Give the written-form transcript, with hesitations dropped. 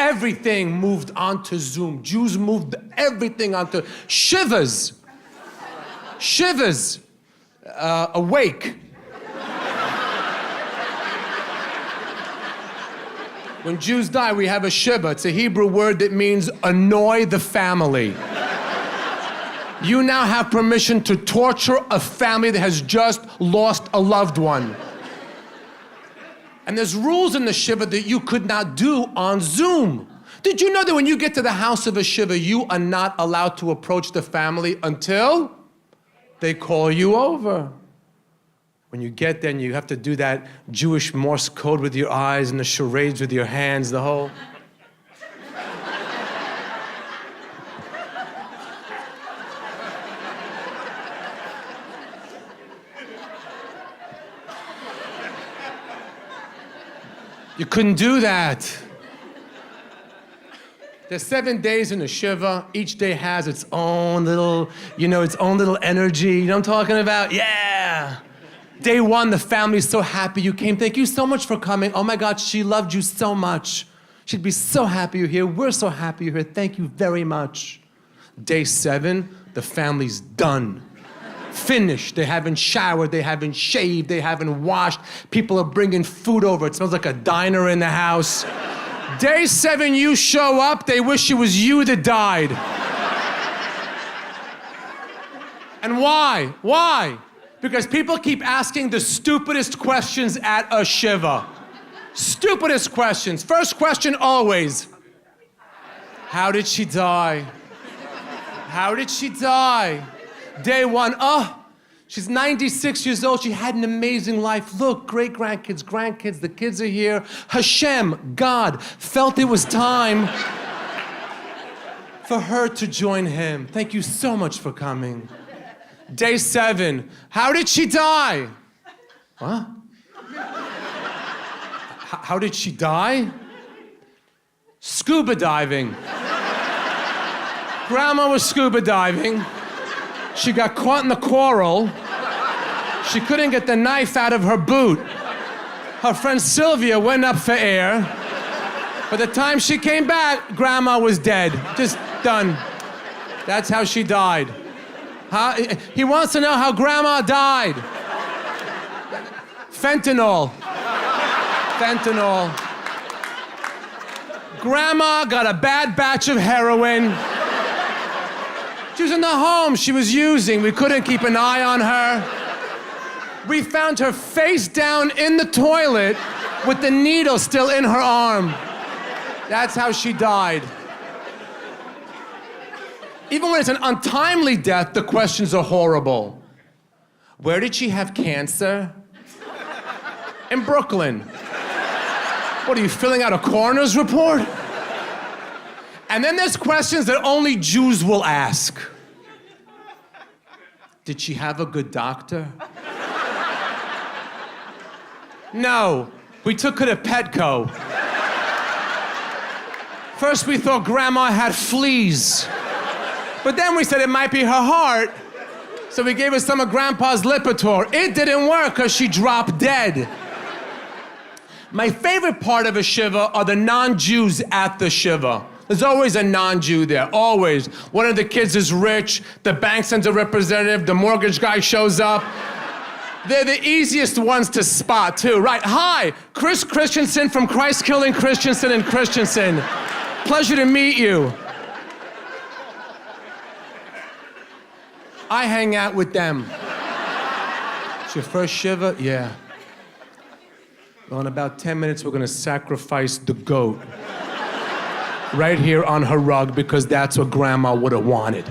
everything moved onto Zoom. Jews moved everything onto shivas. Shivas. Awake. When Jews die, we have a shiva. It's a Hebrew word that means annoy the family. You now have permission to torture a family that has just lost a loved one. And there's rules in the shiva that you could not do on Zoom. Did you know that when you get to the house of a shiva, you are not allowed to approach the family until they call you over? When you get there and you have to do that Jewish Morse code with your eyes and the charades with your hands, the whole... You couldn't do that. There's 7 days in a shiva. Each day has its own little, its own little energy. You know what I'm talking about? Yeah. Day 1, the family's so happy you came. Thank you so much for coming. Oh my God, she loved you so much. She'd be so happy you're here. We're so happy you're here. Thank you very much. Day 7, the family's done. Finished. They haven't showered, they haven't shaved, they haven't washed. People are bringing food over. It smells like a diner in the house. Day 7, you show up, they wish it was you that died. And why? Why? Because people keep asking the stupidest questions at a shiva. Stupidest questions. First question always. How did she die? How did she die? Day 1, she's 96 years old. She had an amazing life. Look, great-grandkids, grandkids, the kids are here. Hashem, God, felt it was time for her to join him. Thank you so much for coming. Day 7, how did she die? What? How did she die? Scuba diving. Grandma was scuba diving. She got caught in the coral. She couldn't get the knife out of her boot. Her friend Sylvia went up for air. By the time she came back, Grandma was dead. Just done. That's how she died. He wants to know how Grandma died. Fentanyl. Fentanyl. Grandma got a bad batch of heroin. She was in the home she was using. We couldn't keep an eye on her. We found her face down in the toilet with the needle still in her arm. That's how she died. Even when it's an untimely death, the questions are horrible. Where did she have cancer? In Brooklyn. What, are you filling out a coroner's report? And then there's questions that only Jews will ask. Did she have a good doctor? No, we took her to Petco. First we thought Grandma had fleas. But then we said it might be her heart. So we gave her some of Grandpa's Lipitor. It didn't work because she dropped dead. My favorite part of a shiva are the non-Jews at the shiva. There's always a non-Jew there, always. One of the kids is rich, the bank sends a representative, the mortgage guy shows up. They're the easiest ones to spot, too. Right, hi, Chris Christensen from Christ Killing Christensen and Christensen. Pleasure to meet you. I hang out with them. It's your first shiva? Yeah. Well, in about 10 minutes, we're gonna sacrifice the goat. Right here on her rug, because that's what Grandma would have wanted.